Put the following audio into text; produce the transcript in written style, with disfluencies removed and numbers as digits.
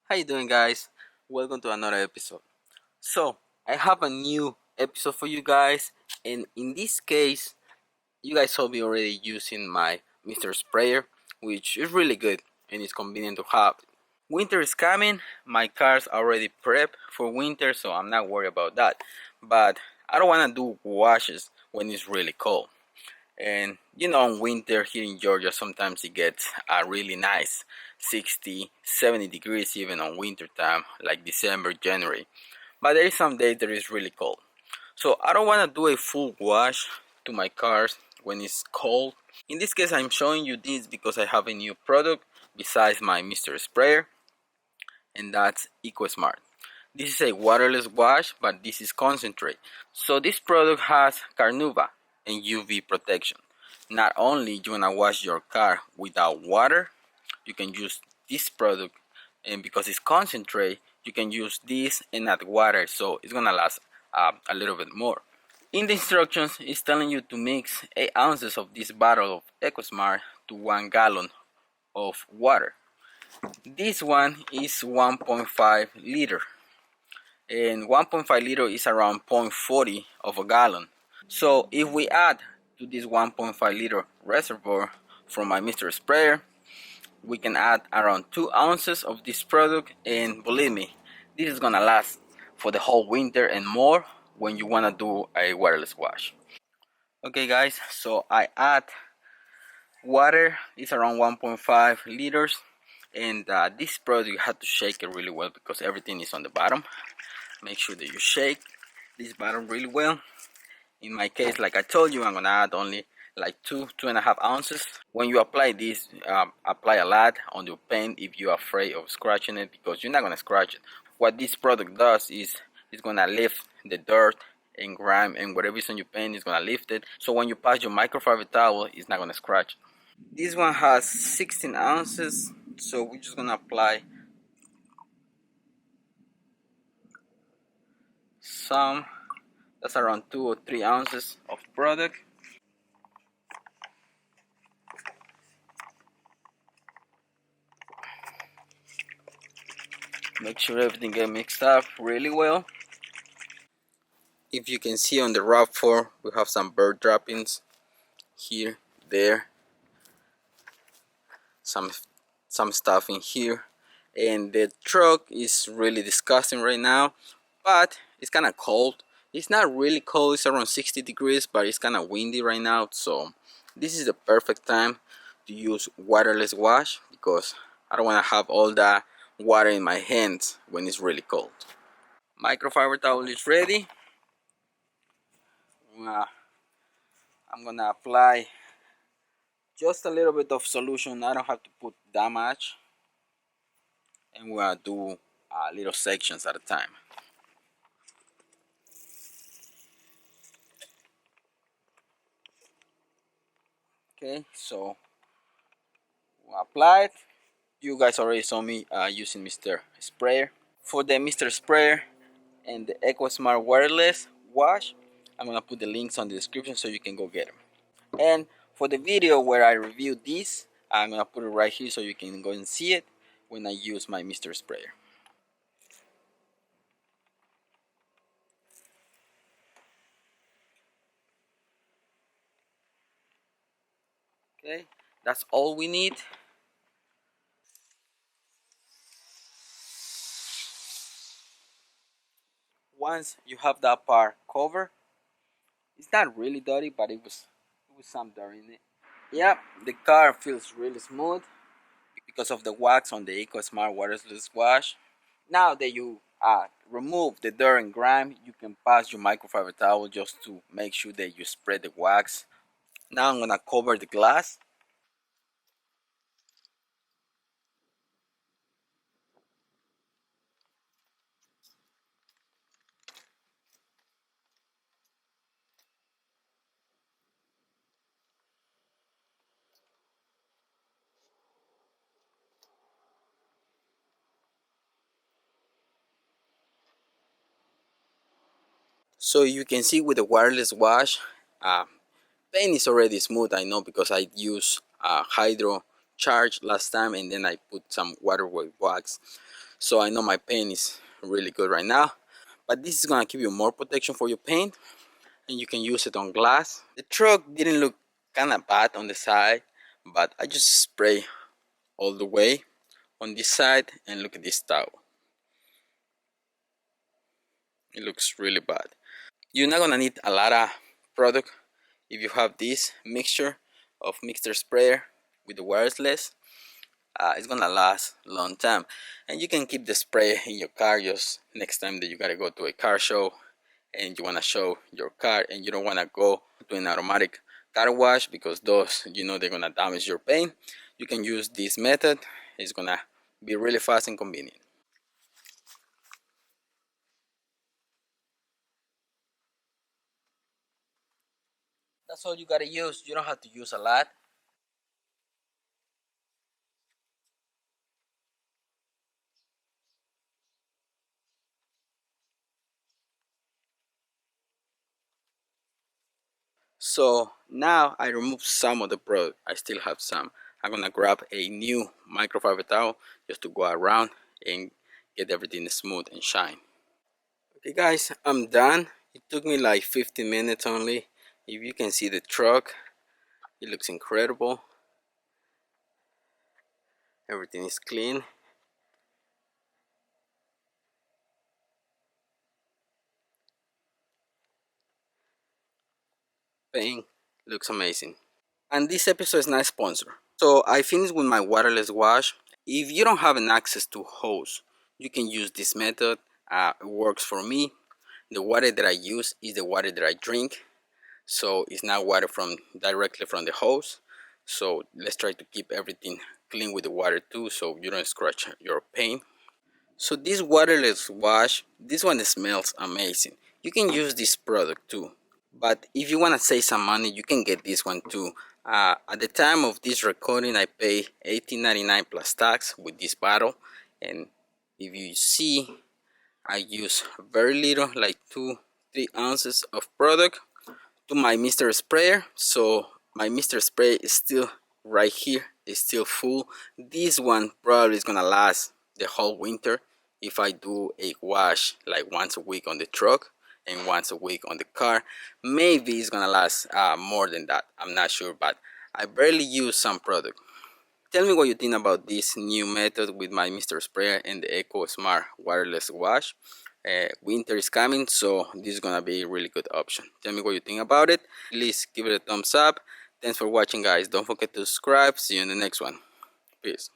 How you doing, guys? Welcome to another episode. So I have a new episode for you guys, and in this case you guys saw me already using my Mr. Sprayer, which is really good and it's convenient to have. Winter is coming. My car's already prepped for winter, so I'm not worried about that. But I don't want to do washes when it's really cold. And in winter here in Georgia, sometimes it gets really nice 60, 70 degrees even on winter time, like December, January. But there is some days that is really cold. So I don't want to do a full wash to my cars when it's cold. In this case, I'm showing you this because I have a new product besides my Mr. Sprayer, and that's EcoSmart. This is a waterless wash, but this is concentrate. So this product has Carnauba and UV protection. Not only you wanna wash your car without water, you can use this product, and because it's concentrate, you can use this and add water, so it's gonna last a little bit more. In the instructions, it's telling you to mix 8 ounces of this bottle of EcoSmart to 1 gallon of water. This one is 1.5 liter, and 1.5 liter is around 0.40 of a gallon. So if we add to this 1.5 liter reservoir from my Mr. Sprayer, we can add around 2 ounces of this product, and believe me, this is gonna last for the whole winter and more when you wanna do a waterless wash. Okay guys, so I add water. It's around 1.5 liters, and this product you have to shake it really well because everything is on the bottom. Make sure that you shake this bottom really well. In my case, like I told you, I'm gonna add only like 2.5 ounces. When you apply this, apply a lot on your paint if you're afraid of scratching it, because you're not gonna scratch it. What this product does is it's gonna lift the dirt and grime and whatever is on your paint is gonna lift it. So when you pass your microfiber towel, it's not gonna scratch it. This one has 16 ounces, so we're just gonna apply some. That's around 2 or 3 ounces of product. Make sure everything gets mixed up really well. If you can see on the RAV4, we have some bird droppings here, there, some stuff in here, and the truck is really disgusting right now, but it's kind of cold. It's not really cold, it's around 60 degrees, but it's kind of windy right now, so this is the perfect time to use waterless wash because I don't want to have all that water in my hands when it's really cold. Microfiber towel is ready. I'm gonna apply just a little bit of solution. I don't have to put that much, and we're gonna do little sections at a time. Okay, so we'll apply it. You guys already saw me using Mr. Sprayer. For the Mr. Sprayer and the EcoSmart Waterless Wash, I'm gonna put the links on the description so you can go get them. And for the video where I review this, I'm gonna put it right here so you can go and see it when I use my Mr. Sprayer. Okay, that's all we need. Once you have that part covered, it's not really dirty, but it was some dirt in it. Yep, the car feels really smooth because of the wax on the EcoSmart Waterless Wash. Now that you remove the dirt and grime, you can pass your microfiber towel just to make sure that you spread the wax. Now I'm gonna cover the glass. So you can see with the wireless wash, paint is already smooth. I know because I used hydro charge last time, and then I put some water wax. so I know my paint is really good right now. But this is gonna give you more protection for your paint, and you can use it on glass. The truck didn't look kind of bad on the side, but I just spray all the way on this side, and look at this towel. It looks really bad. You're not gonna need a lot of product if you have this mixture of mixture sprayer with the wireless. It's gonna last a long time, and you can keep the spray in your car just next time that you gotta go to a car show and you wanna show your car and you don't wanna go to an automatic car wash because those, they're gonna damage your paint. You can use this method. It's gonna be really fast and convenient. That's all you gotta use. You don't have to use a lot. So now I removed some of the product. I still have some. I'm gonna grab a new microfiber towel just to go around and get everything smooth and shine. Okay guys, I'm done. It took me like 15 minutes only. If you can see the truck, it looks incredible. Everything is clean. Paint looks amazing. And this episode is not sponsored. So I finished with my waterless wash. If you don't have an access to hose, you can use this method. It works for me. The water that I use is the water that I drink, so it's not water from directly from the hose. So let's try to keep everything clean with the water too, so you don't scratch your paint. So this waterless wash, this one smells amazing. You can use this product too, but if you want to save some money, you can get this one too. At the time of this recording, I pay $18.99 plus tax with this bottle, and if you see, I use very little, like 2-3 ounces of product to my Mr. Sprayer. So my Mr. Spray is still right here, it's still full. This one probably is gonna last the whole winter if I do a wash like once a week on the truck and once a week on the car. Maybe it's gonna last more than that, I'm not sure, but I barely use some product. Tell me what you think about this new method with my Mr. Sprayer and the Eco Smart Waterless Wash. Winter is coming, so this is gonna be a really good option. Tell me what you think about it. Please give it a thumbs up. Thanks for watching, guys. Don't forget to subscribe. See you in the next one. Peace.